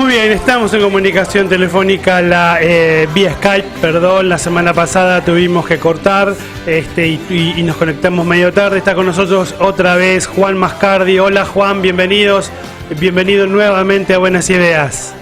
Muy bien, estamos en comunicación telefónica vía Skype, perdón, la semana pasada tuvimos que cortar y nos conectamos medio tarde. Está con nosotros otra vez Juan Mascardi. Hola Juan, bienvenido nuevamente a Buenas Ideas.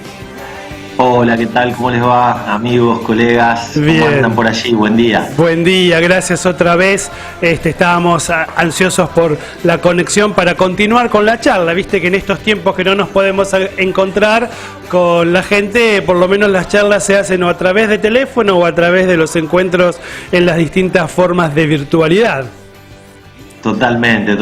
Hola, ¿qué tal? ¿Cómo les va, amigos, colegas? Bien. ¿Cómo andan por allí? Buen día. Buen día, gracias otra vez. Estábamos ansiosos por la conexión para continuar con la charla. Viste que en estos tiempos que no nos podemos encontrar con la gente, por lo menos las charlas se hacen o a través de teléfono o a través de los encuentros en las distintas formas de virtualidad. Totalmente.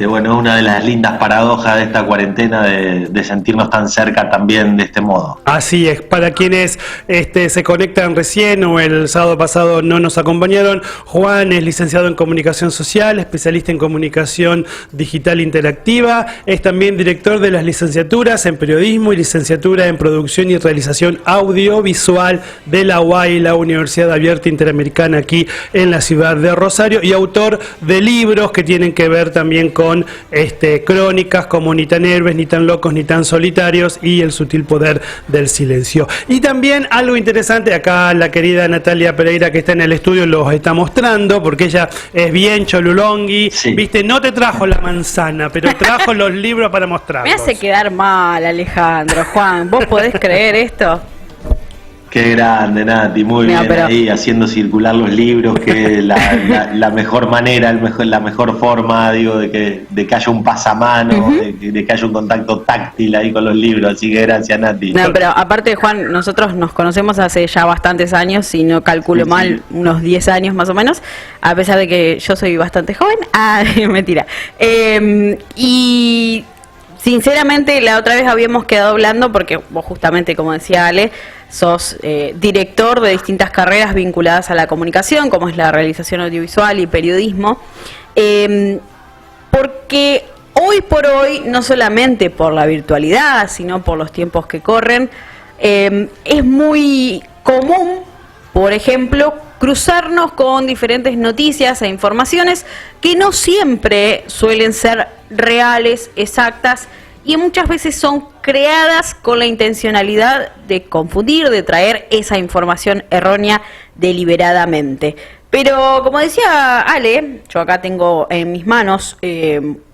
Bueno, es una de las lindas paradojas de esta cuarentena de sentirnos tan cerca también de este modo. Así es, para quienes se conectan recién o el sábado pasado no nos acompañaron, Juan es licenciado en Comunicación Social, especialista en Comunicación Digital Interactiva, es también director de las licenciaturas en Periodismo y licenciatura en Producción y Realización Audiovisual de la UAI, la Universidad Abierta Interamericana aquí en la ciudad de Rosario, y autor de libros que tienen que ver también con crónicas como Ni tan héroes, ni tan locos, ni tan solitarios y El sutil poder del silencio. Y también algo interesante, acá la querida Natalia Pereira que está en el estudio los está mostrando, porque ella es bien cholulongui, sí. Viste, no te trajo la manzana, pero trajo los libros para mostrarlos. Me hace quedar mal, Alejandro. Juan, ¿vos podés creer esto? Qué grande, Nati, muy bien, pero ahí haciendo circular los libros, que es la mejor manera, la mejor forma, digo, de que haya un pasamano, de que haya un contacto táctil ahí con los libros, así que gracias, Nati. No, pero aparte, Juan, nosotros nos conocemos hace ya bastantes años, si no calculo mal, unos 10 años más o menos, a pesar de que yo soy bastante joven. Mentira. Y sinceramente, la otra vez habíamos quedado hablando, porque vos justamente, como decía Ale, sos director de distintas carreras vinculadas a la comunicación, como es la realización audiovisual y periodismo, porque hoy por hoy, no solamente por la virtualidad, sino por los tiempos que corren, es muy común, por ejemplo, cruzarnos con diferentes noticias e informaciones que no siempre suelen ser reales, exactas, y muchas veces son creadas con la intencionalidad de confundir, de traer esa información errónea deliberadamente. Pero como decía Ale, yo acá tengo en mis manos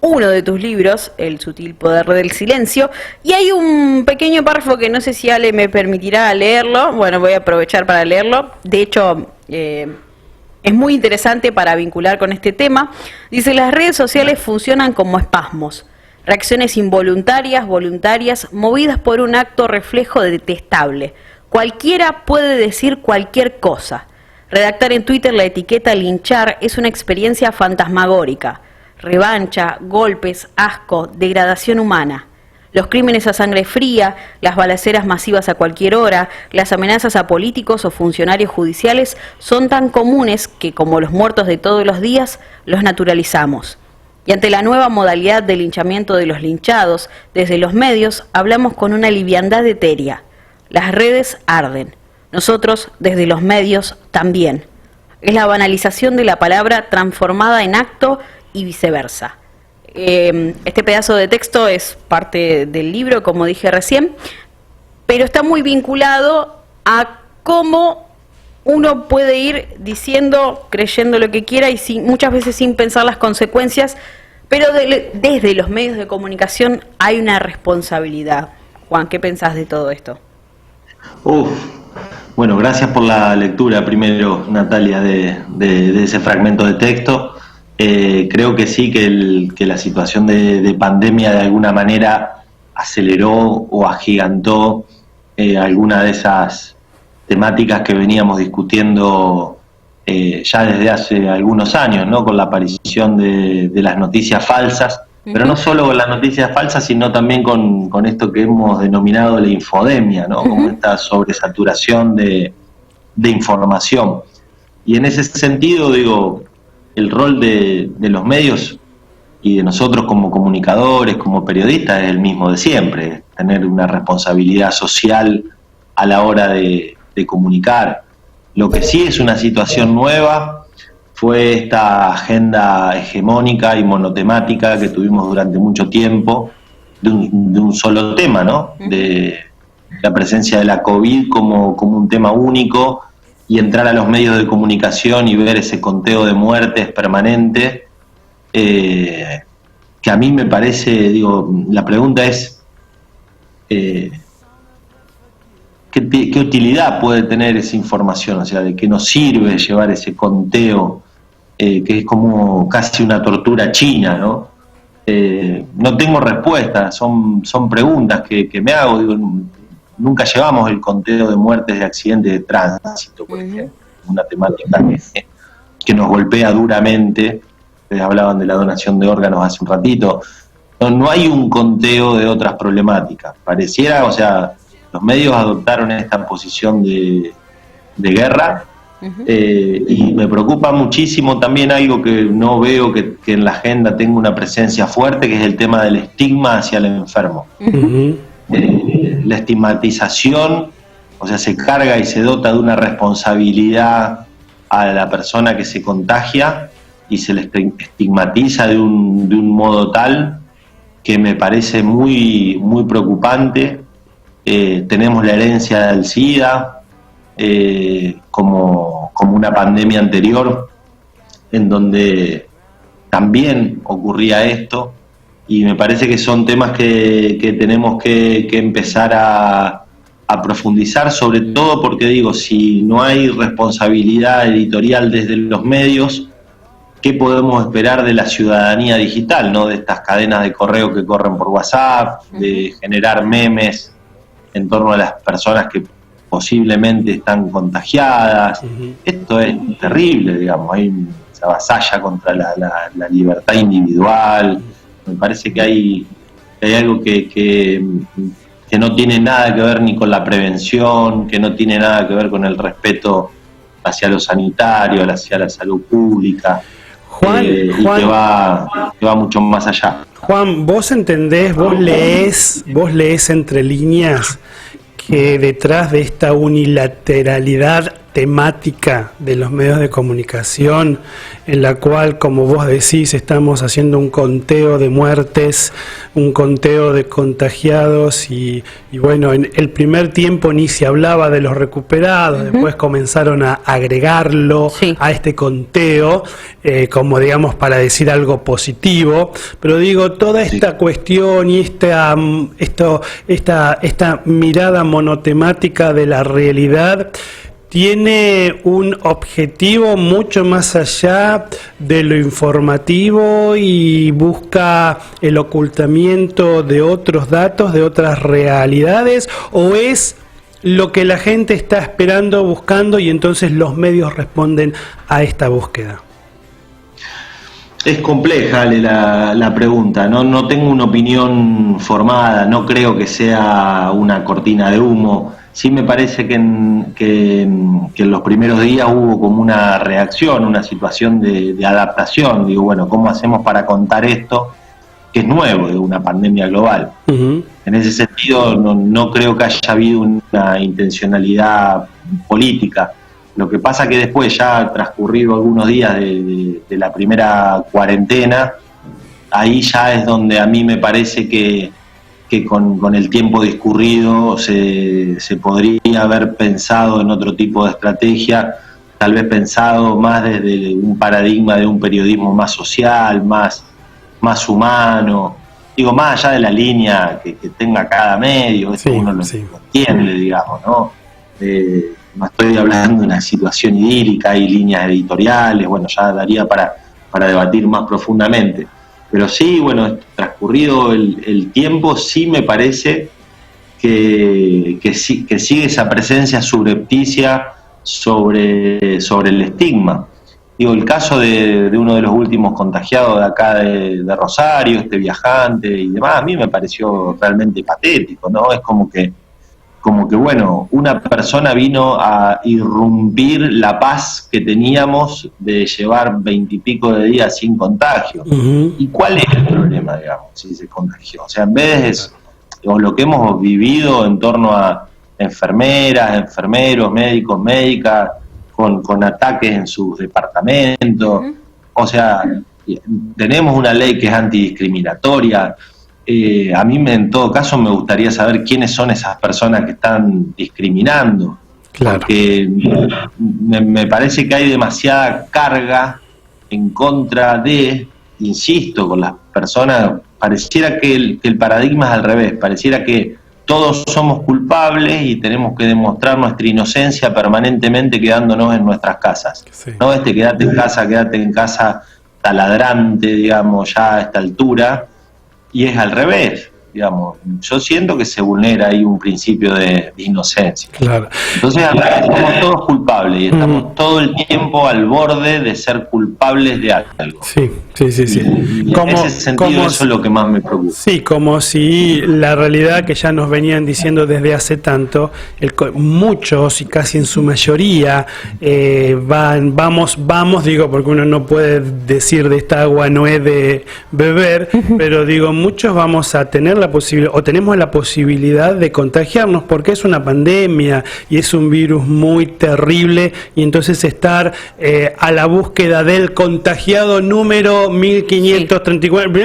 uno de tus libros, El sutil poder del silencio, y hay un pequeño párrafo que no sé si Ale me permitirá leerlo. Bueno, voy a aprovechar para leerlo. De hecho, es muy interesante para vincular con este tema. Dice: las redes sociales funcionan como espasmos. Reacciones involuntarias, voluntarias, movidas por un acto reflejo detestable. Cualquiera puede decir cualquier cosa. Redactar en Twitter la etiqueta linchar es una experiencia fantasmagórica. Revancha, golpes, asco, degradación humana. Los crímenes a sangre fría, las balaceras masivas a cualquier hora, las amenazas a políticos o funcionarios judiciales son tan comunes que, como los muertos de todos los días, los naturalizamos. Y ante la nueva modalidad de linchamiento de los linchados, desde los medios hablamos con una liviandad etérea. Las redes arden. Nosotros, desde los medios, también. Es la banalización de la palabra transformada en acto y viceversa. Este pedazo de texto es parte del libro, como dije recién, pero está muy vinculado a cómo uno puede ir diciendo, creyendo lo que quiera y muchas veces sin pensar las consecuencias, pero desde los medios de comunicación hay una responsabilidad. Juan, ¿qué pensás de todo esto? Bueno, gracias por la lectura primero, Natalia, de ese fragmento de texto. Creo que sí, que la situación de pandemia de alguna manera aceleró o agigantó alguna de esas temáticas que veníamos discutiendo ya desde hace algunos años, ¿no? Con la aparición de las noticias falsas, pero no solo con las noticias falsas, sino también con esto que hemos denominado la infodemia, ¿no? Como esta sobresaturación de información. Y en ese sentido, digo, el rol de los medios y de nosotros como comunicadores, como periodistas, es el mismo de siempre: tener una responsabilidad social a la hora de comunicar. Lo que sí es una situación nueva fue esta agenda hegemónica y monotemática que tuvimos durante mucho tiempo, de un solo tema, ¿no? De la presencia de la COVID como un tema único, y entrar a los medios de comunicación y ver ese conteo de muertes permanente, que a mí me parece, digo, la pregunta es, ¿qué utilidad puede tener esa información? O sea, ¿de qué nos sirve llevar ese conteo, que es como casi una tortura china, ¿no? No tengo respuesta, son preguntas que me hago, digo, nunca llevamos el conteo de muertes de accidentes de tránsito, por ejemplo, una temática que nos golpea duramente. Ustedes hablaban de la donación de órganos hace un ratito. No hay un conteo de otras problemáticas. Pareciera, o sea, los medios adoptaron esta posición de guerra, y me preocupa muchísimo también algo que no veo que en la agenda tenga una presencia fuerte, que es el tema del estigma hacia el enfermo. La estigmatización, o sea, se carga y se dota de una responsabilidad a la persona que se contagia y se le estigmatiza de un modo tal que me parece muy, muy preocupante. Tenemos la herencia del SIDA, como una pandemia anterior en donde también ocurría esto, y me parece que son temas que tenemos que empezar a profundizar, sobre todo porque, digo, si no hay responsabilidad editorial desde los medios, ¿qué podemos esperar de la ciudadanía digital, ¿no? De estas cadenas de correo que corren por WhatsApp, de generar memes en torno a las personas que posiblemente están contagiadas? Esto es terrible, digamos, se avasalla contra la libertad individual. Me parece que hay algo que no tiene nada que ver ni con la prevención, que no tiene nada que ver con el respeto hacia lo sanitario, hacia la salud pública, Juan, y que va mucho más allá. Juan, vos entendés, vos lees entre líneas que detrás de esta unilateralidad temática de los medios de comunicación, en la cual, como vos decís, estamos haciendo un conteo de muertes, un conteo de contagiados, y bueno, en el primer tiempo ni se hablaba de los recuperados, después comenzaron a agregarlo a este conteo, como, digamos, para decir algo positivo, pero digo, toda esta cuestión y esta mirada monotemática de la realidad tiene un objetivo mucho más allá de lo informativo y busca el ocultamiento de otros datos, de otras realidades, o es lo que la gente está esperando, buscando, y entonces los medios responden a esta búsqueda. Es compleja, Ale, la pregunta. No tengo una opinión formada, no creo que sea una cortina de humo. Sí me parece que en los primeros días hubo como una reacción, una situación de adaptación. Digo, bueno, ¿cómo hacemos para contar esto que es nuevo, de una pandemia global? En ese sentido, no creo que haya habido una intencionalidad política. Lo que pasa que después, ya transcurrido algunos días de la primera cuarentena, ahí ya es donde a mí me parece que con el tiempo discurrido se podría haber pensado en otro tipo de estrategia, tal vez pensado más desde un paradigma de un periodismo más social, más humano, digo, más allá de la línea que tenga cada medio, esto uno lo entiende, digamos, ¿no? No estoy hablando de una situación idílica, hay líneas editoriales, bueno, ya daría para debatir más profundamente. Pero sí, bueno, transcurrido el tiempo, sí me parece que sigue esa presencia subrepticia sobre el estigma. Digo, el caso de uno de los últimos contagiados de acá de Rosario, este viajante y demás, a mí me pareció realmente patético, ¿no? Es como que bueno, una persona vino a irrumpir la paz que teníamos de llevar 20 y pico de días sin contagio. ¿Y cuál es el problema, digamos, si se contagió? O sea, en vez de lo que hemos vivido en torno a enfermeras, enfermeros, médicos, médicas, con ataques en sus departamentos, o sea, tenemos una ley que es antidiscriminatoria, a mí en todo caso me gustaría saber quiénes son esas personas que están discriminando. Claro. Porque me parece que hay demasiada carga en contra de, insisto, con las personas. Pareciera que el paradigma es al revés, pareciera que todos somos culpables y tenemos que demostrar nuestra inocencia permanentemente quedándonos en nuestras casas. Sí. No quédate en casa taladrante, digamos, ya a esta altura, y es al revés, digamos. Yo siento que se vulnera ahí un principio de inocencia. Claro. Entonces, somos todos culpables y estamos todo el tiempo al borde de ser culpables de algo. Sí. Y en ese sentido, eso es lo que más me preocupa. Sí, como si la realidad que ya nos venían diciendo desde hace tanto, muchos y casi en su mayoría vamos, digo, porque uno no puede decir de esta agua no es de beber, pero digo, muchos vamos a tener la posibilidad, o tenemos la posibilidad de contagiarnos, porque es una pandemia y es un virus muy terrible, y entonces estar a la búsqueda del contagiado número 1534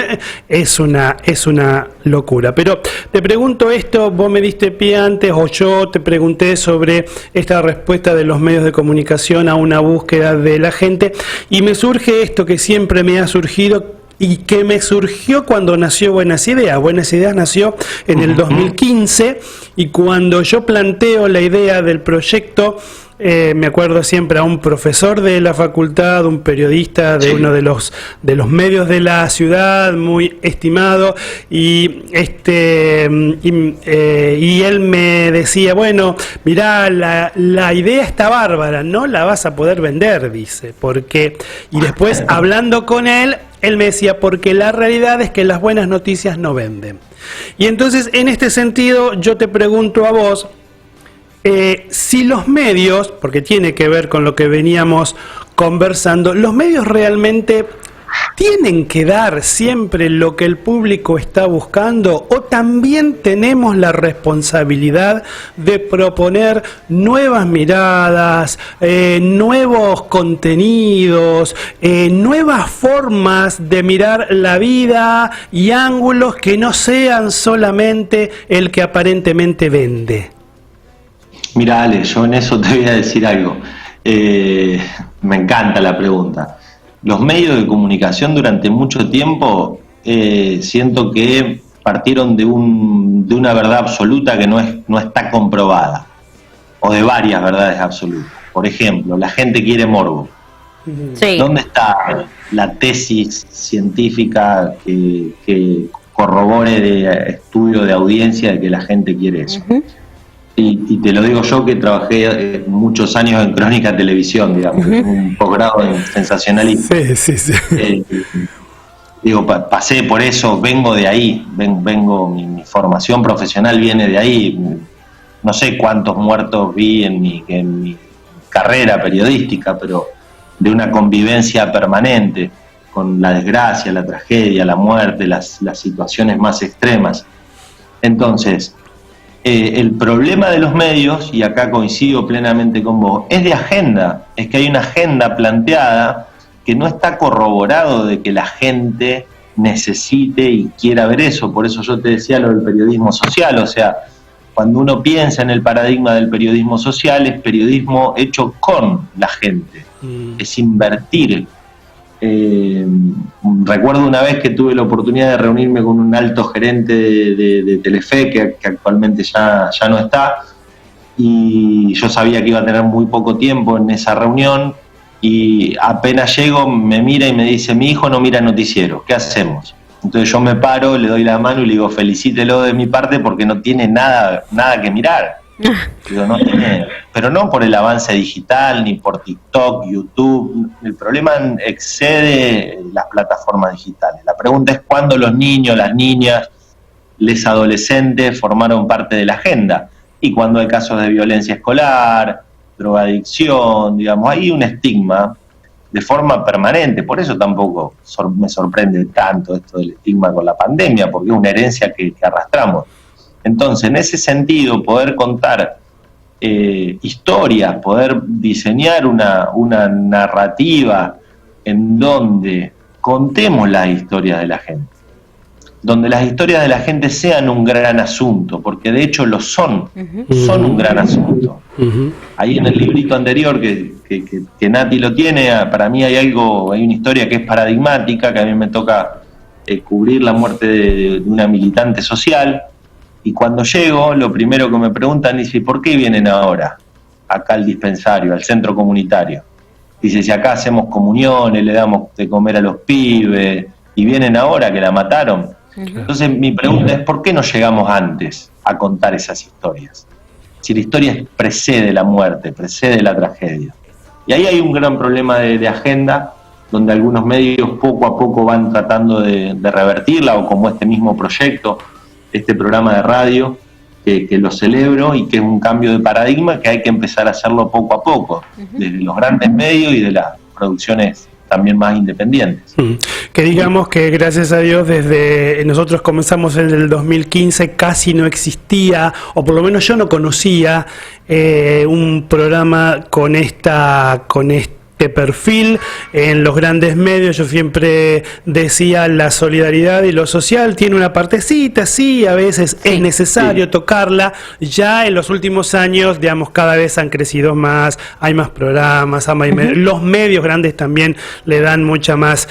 es una locura. Pero te pregunto esto, vos me diste pie antes, o yo te pregunté sobre esta respuesta de los medios de comunicación a una búsqueda de la gente, y me surge esto que siempre me ha surgido y que me surgió cuando nació Buenas Ideas. Buenas Ideas nació en el 2015, y cuando yo planteo la idea del proyecto, me acuerdo siempre a un profesor de la facultad, un periodista de uno de los medios de la ciudad, muy estimado, y él me decía, bueno, mirá, la idea está bárbara, no la vas a poder vender, dice, porque, y después hablando con él me decía, porque la realidad es que las buenas noticias no venden. Y entonces, en este sentido, yo te pregunto a vos, si los medios, porque tiene que ver con lo que veníamos conversando, los medios realmente tienen que dar siempre lo que el público está buscando, o también tenemos la responsabilidad de proponer nuevas miradas, nuevos contenidos, nuevas formas de mirar la vida y ángulos que no sean solamente el que aparentemente vende. Mira, Ale, yo en eso te voy a decir algo. Me encanta la pregunta. Los medios de comunicación durante mucho tiempo siento que partieron de una verdad absoluta que no está comprobada, o de varias verdades absolutas. Por ejemplo, la gente quiere morbo. Sí. ¿Dónde está la tesis científica que corrobore de estudio de audiencia de que la gente quiere eso? Y te lo digo yo, que trabajé muchos años en crónica de televisión, digamos, un posgrado en sensacionalismo. Sí. Digo, pasé por eso, vengo de ahí, mi formación profesional viene de ahí. No sé cuántos muertos vi en mi carrera periodística, pero de una convivencia permanente con la desgracia, la tragedia, la muerte, las situaciones más extremas. Entonces, el problema de los medios, y acá coincido plenamente con vos, es de agenda. Es que hay una agenda planteada que no está corroborado de que la gente necesite y quiera ver eso. Por eso yo te decía lo del periodismo social. O sea, cuando uno piensa en el paradigma del periodismo social, es periodismo hecho con la gente. Es invertir. Recuerdo una vez que tuve la oportunidad de reunirme con un alto gerente de Telefe, que actualmente ya no está, y yo sabía que iba a tener muy poco tiempo en esa reunión, y apenas llego me mira y me dice, mi hijo no mira noticiero, ¿qué hacemos? Entonces yo me paro, le doy la mano y le digo, felicítelo de mi parte porque no tiene nada que mirar. Digo, no tiene, pero no por el avance digital, ni por TikTok, YouTube. El problema excede las plataformas digitales. La pregunta es cuándo los niños, las niñas, los adolescentes formaron parte de la agenda. Y cuando hay casos de violencia escolar, drogadicción, digamos, hay un estigma de forma permanente. Por eso tampoco me sorprende tanto esto del estigma con la pandemia, porque es una herencia que arrastramos. Entonces, en ese sentido, poder contar historias, poder diseñar una narrativa en donde contemos las historias de la gente. donde las historias de la gente sean un gran asunto, porque de hecho lo son, son un gran asunto. Ahí en el librito anterior que Nati lo tiene, para mí hay una historia que es paradigmática, que a mí me toca cubrir la muerte de una militante social, y cuando llego, lo primero que me preguntan es: ¿por qué vienen ahora acá al dispensario, al centro comunitario? Dice: si acá hacemos comuniones, le damos de comer a los pibes, y vienen ahora que la mataron. Entonces mi pregunta es: ¿por qué no llegamos antes a contar esas historias? Si la historia precede la muerte, precede la tragedia. Y ahí hay un gran problema de agenda, donde algunos medios poco a poco van tratando de revertirla, o como este mismo proyecto, este programa de radio, que lo celebro y que es un cambio de paradigma que hay que empezar a hacerlo poco a poco, desde los grandes medios y de las producciones también más independientes. Que digamos que gracias a Dios desde nosotros comenzamos en el 2015 casi no existía, o por lo menos yo no conocía un programa con este perfil en los grandes medios. Yo siempre decía: la solidaridad y lo social tiene una partecita, sí, a veces es necesario tocarla. Ya en los últimos años, digamos, cada vez han crecido más, hay más programas, los medios grandes también le dan mucha más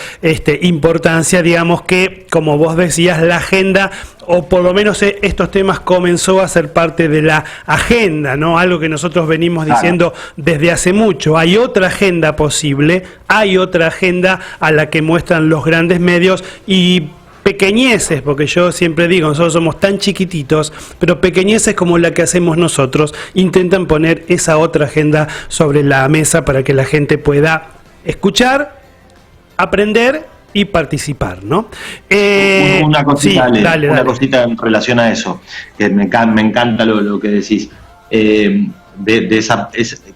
importancia, digamos que, como vos decías, la agenda, o por lo menos estos temas comenzó a ser parte de la agenda, ¿no? Algo que nosotros venimos diciendo desde hace mucho. Hay otra agenda posible, hay otra agenda a la que muestran los grandes medios, y pequeñeces, porque yo siempre digo, nosotros somos tan chiquititos, pero pequeñeces como la que hacemos nosotros intentan poner esa otra agenda sobre la mesa para que la gente pueda escuchar, aprender y participar, ¿no? Una cosita, sí, dale. Cosita en relación a eso, que me encanta lo que decís.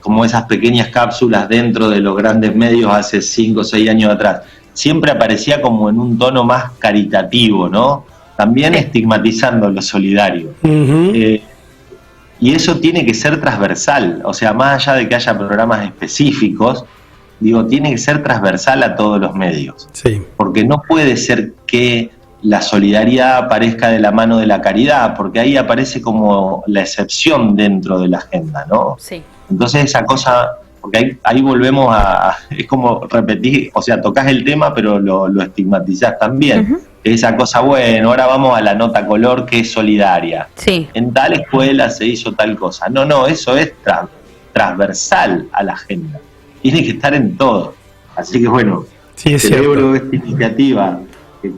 Como esas pequeñas cápsulas dentro de los grandes medios hace 5 o 6 años atrás, siempre aparecía como en un tono más caritativo, ¿no? También estigmatizando lo solidario. Y eso tiene que ser transversal, o sea, más allá de que haya programas específicos, digo, tiene que ser transversal a todos los medios. Sí. Porque no puede ser que la solidaridad aparezca de la mano de la caridad, porque ahí aparece como la excepción dentro de la agenda, ¿no? Sí. Entonces esa cosa, porque ahí volvemos es como repetir, o sea, tocas el tema pero lo estigmatizás también. Esa cosa, bueno, ahora vamos a la nota color que es solidaria. Sí. En tal escuela se hizo tal cosa. No, eso es transversal a la agenda. Tiene que estar en todo. Así que bueno, celebro esta iniciativa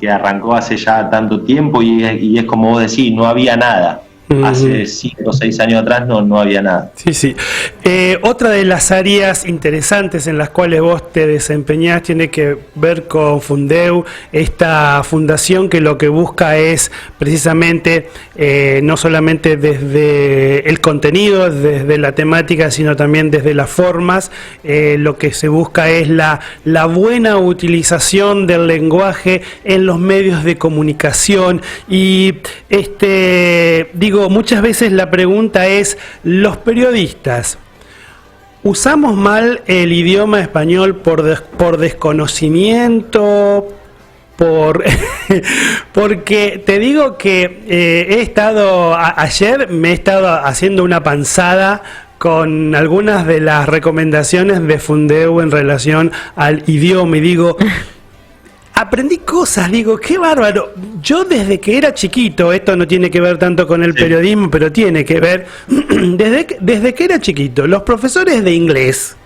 que arrancó hace ya tanto tiempo y es como vos decís, no había nada. Hace 5 o 6 años atrás no había nada. Sí. Otra de las áreas interesantes en las cuales vos te desempeñás tiene que ver con Fundeu, esta fundación que lo que busca es precisamente no solamente desde el contenido, desde la temática, sino también desde las formas. Lo que se busca es la buena utilización del lenguaje en los medios de comunicación. Y muchas veces la pregunta es: ¿los periodistas usamos mal el idioma español por desconocimiento? Porque te digo que ayer me he estado haciendo una panzada con algunas de las recomendaciones de Fundeu en relación al idioma, y digo, aprendí cosas, digo, qué bárbaro. Yo desde que era chiquito, esto no tiene que ver tanto con el periodismo, pero tiene que ver, desde que era chiquito, los profesores de inglés,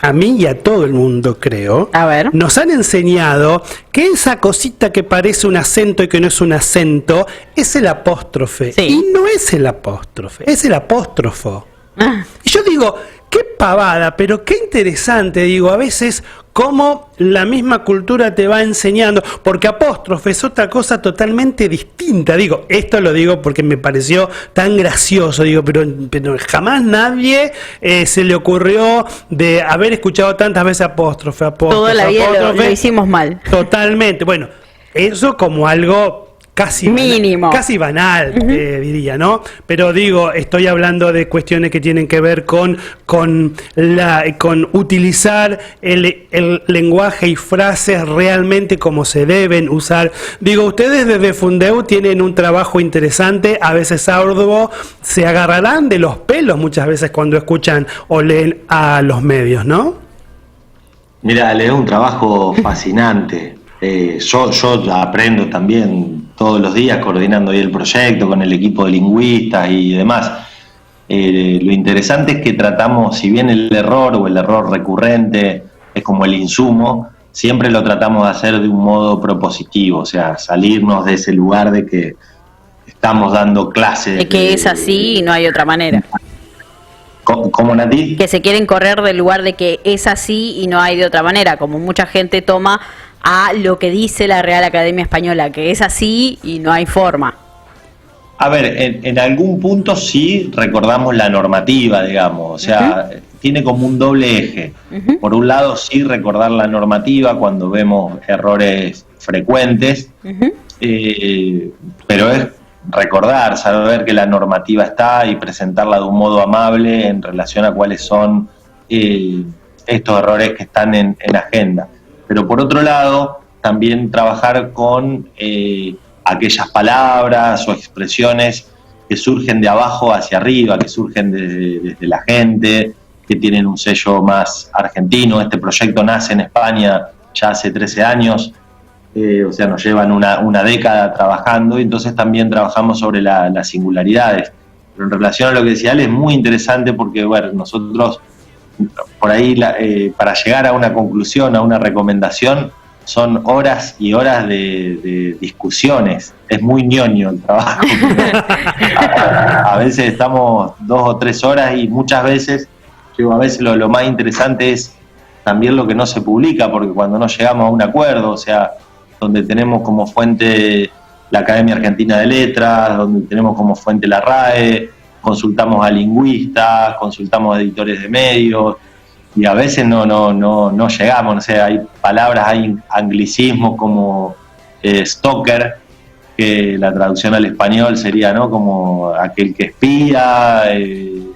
a mí y a todo el mundo creo, nos han enseñado que esa cosita que parece un acento y que no es un acento, es el apóstrofe. Sí. Y no es el apóstrofe, es el apóstrofo. Y yo digo, qué pavada, pero qué interesante, digo, a veces cómo la misma cultura te va enseñando, porque apóstrofe es otra cosa totalmente distinta. Digo, esto lo digo porque me pareció tan gracioso, digo, pero jamás nadie se le ocurrió de haber escuchado tantas veces apóstrofe. Toda la vida lo hicimos mal. Totalmente. Bueno, eso como algo casi mínimo, casi banal, diría, ¿no? Pero digo, estoy hablando de cuestiones que tienen que ver con utilizar el lenguaje y frases realmente como se deben usar. Digo, ustedes desde Fundeu tienen un trabajo interesante, a veces arduo, se agarrarán de los pelos muchas veces cuando escuchan o leen a los medios, ¿no? Mira, es un trabajo fascinante. Yo aprendo también todos los días coordinando ahí el proyecto con el equipo de lingüistas y demás. Lo interesante es que tratamos, si bien el error o el error recurrente es como el insumo, siempre lo tratamos de hacer de un modo propositivo, o sea, salirnos de ese lugar de que estamos dando clases. De que es así y no hay otra manera. ¿Cómo, Nati? Que se quieren correr del lugar de que es así y no hay de otra manera, como mucha gente toma a lo que dice la Real Academia Española, que es así y no hay forma. A ver, en algún punto sí recordamos la normativa, digamos, o sea, tiene como un doble eje. Por un lado sí recordar la normativa cuando vemos errores frecuentes, pero es recordar, saber que la normativa está y presentarla de un modo amable en relación a cuáles son estos errores que están en agenda. Pero por otro lado, también trabajar con aquellas palabras o expresiones que surgen de abajo hacia arriba, que surgen desde la gente, que tienen un sello más argentino. Este proyecto nace en España ya hace 13 años, o sea, nos llevan una década trabajando, y entonces también trabajamos sobre las singularidades. Pero en relación a lo que decía Ale, es muy interesante porque, bueno, nosotros por ahí para llegar a una conclusión, a una recomendación, son horas y horas de discusiones. Es muy ñoño el trabajo. A veces estamos 2 o 3 horas y muchas veces, a veces lo más interesante es también lo que no se publica, porque cuando no llegamos a un acuerdo, o sea, donde tenemos como fuente la Academia Argentina de Letras, donde tenemos como fuente la RAE, consultamos a lingüistas, consultamos a editores de medios, y a veces no llegamos, no sé, hay palabras, hay anglicismos como stalker, que la traducción al español sería, ¿no?, como aquel que espía, y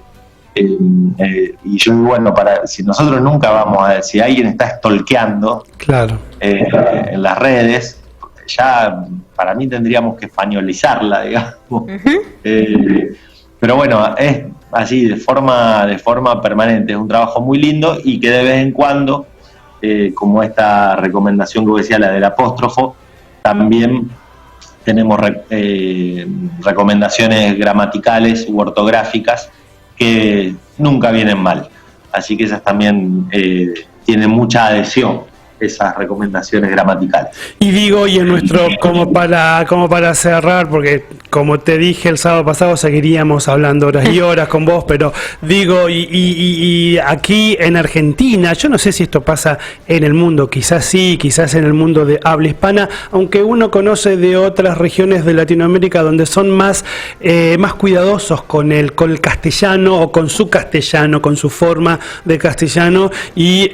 yo, bueno, si nosotros nunca vamos a ver, si alguien está stalkeando, claro, en las redes, ya para mí tendríamos que españolizarla, digamos. Pero bueno, es así, de forma permanente. Es un trabajo muy lindo y que de vez en cuando, como esta recomendación que vos decías, la del apóstrofo, también tenemos recomendaciones gramaticales u ortográficas que nunca vienen mal. Así que esas también tienen mucha adhesión, esas recomendaciones gramaticales. Y digo, y en nuestro, como para cerrar, porque como te dije el sábado pasado, seguiríamos hablando horas y horas con vos, pero digo, y aquí en Argentina, yo no sé si esto pasa en el mundo, quizás sí, quizás en el mundo de habla hispana, aunque uno conoce de otras regiones de Latinoamérica donde son más cuidadosos con el castellano o con su castellano, con su forma de castellano, y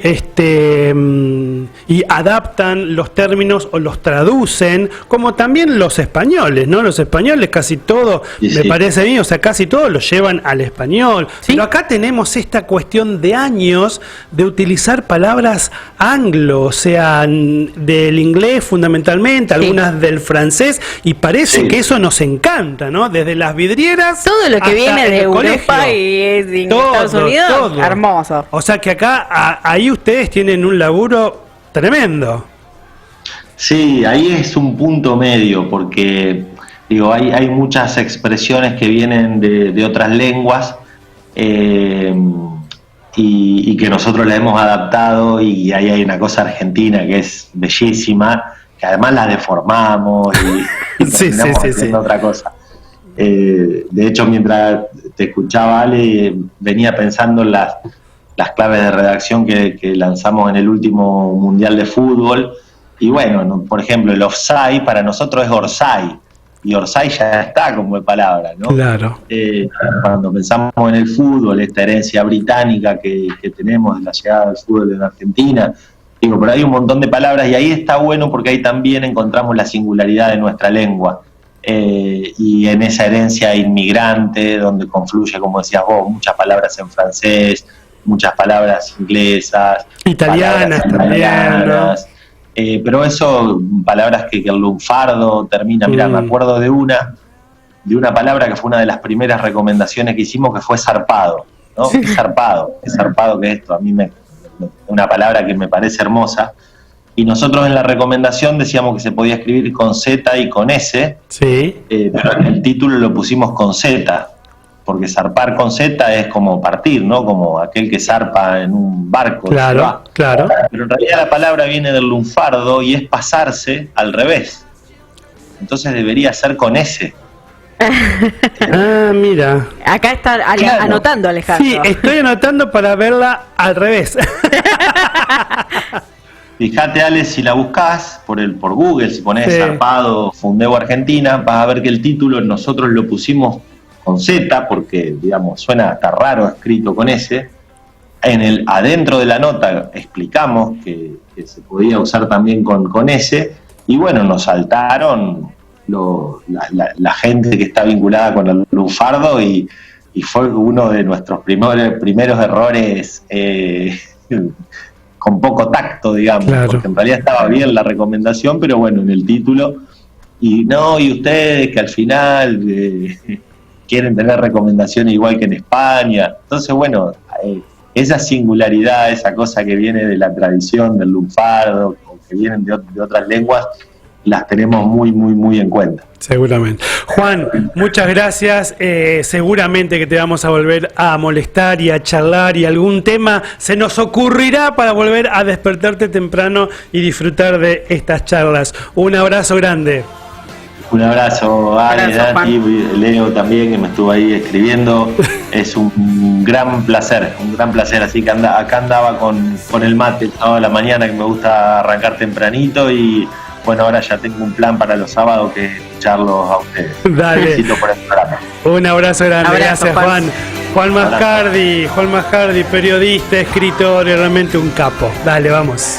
adaptan los términos o los traducen, como también los españoles, ¿no? Los españoles casi todo, me parece bien, o sea, casi todo lo llevan al español. ¿Sí? Pero acá tenemos esta cuestión de años de utilizar palabras anglo, o sea, del inglés fundamentalmente, algunas del francés, y parece que eso nos encanta, ¿no? Desde las vidrieras, todo lo que viene de Europa y es de Estados Unidos, todo. Hermoso. O sea que acá, ahí ustedes tienen un laburo tremendo. Sí, ahí es un punto medio, porque digo, hay muchas expresiones que vienen de otras lenguas, y que nosotros la hemos adaptado, y ahí hay una cosa argentina que es bellísima, que además la deformamos y terminamos haciendo otra cosa. De hecho, mientras te escuchaba, Ale, venía pensando en las claves de redacción que lanzamos en el último Mundial de Fútbol. Y bueno, por ejemplo, el offside para nosotros es orsay, y orsay ya está como palabra, ¿no? Claro. Cuando pensamos en el fútbol, esta herencia británica que tenemos de la llegada del fútbol en Argentina, digo, pero hay un montón de palabras, y ahí está bueno porque ahí también encontramos la singularidad de nuestra lengua. y en esa herencia inmigrante, donde confluye, como decías vos, muchas palabras en francés, muchas palabras inglesas, italianas también, ¿no? Pero eso, palabras que el lunfardo termina, mira, me acuerdo de una palabra que fue una de las primeras recomendaciones que hicimos, que fue zarpado, ¿no? ¿Qué zarpado que esto? A mí una palabra que me parece hermosa. Y nosotros en la recomendación decíamos que se podía escribir con Z y con S, sí. Pero en el título lo pusimos con Z, porque zarpar con Z es como partir, ¿no? Como aquel que zarpa en un barco. Claro, claro. Pero en realidad la palabra viene del lunfardo y es pasarse al revés. Entonces debería ser con S. Ah, mira. Acá está Claro. anotando, Alejandro. Sí, estoy anotando para verla al revés. Fíjate, Ale, si la buscas por Google, si pones Sí. zarpado Fundeo Argentina, vas a ver que el título nosotros lo pusimos con Z, porque, digamos, suena hasta raro escrito con S. Adentro de la nota explicamos que se podía usar también con S, y bueno, nos saltaron la gente que está vinculada con el lunfardo, y fue uno de nuestros primeros errores con poco tacto, digamos, claro. Porque en realidad estaba bien la recomendación, pero bueno, en el título, y ustedes que al final quieren tener recomendaciones igual que en España. Entonces, bueno, esa singularidad, esa cosa que viene de la tradición del lunfardo, o que vienen de otras lenguas, las tenemos muy, muy, muy en cuenta. Seguramente. Juan, muchas gracias. Seguramente que te vamos a volver a molestar y a charlar, y algún tema se nos ocurrirá para volver a despertarte temprano y disfrutar de estas charlas. Un abrazo grande. Un abrazo, Ale, Nati, Leo también, que me estuvo ahí escribiendo. Es un gran placer, Así que acá andaba con el mate el sábado de la mañana, que me gusta arrancar tempranito, y bueno, ahora ya tengo un plan para los sábados, que es escucharlos a ustedes. Dale. Felicito por el programa. Un abrazo grande. Abrazo, Gracias, Juan. Juan Mascardi, periodista, escritor y realmente un capo. Dale, vamos.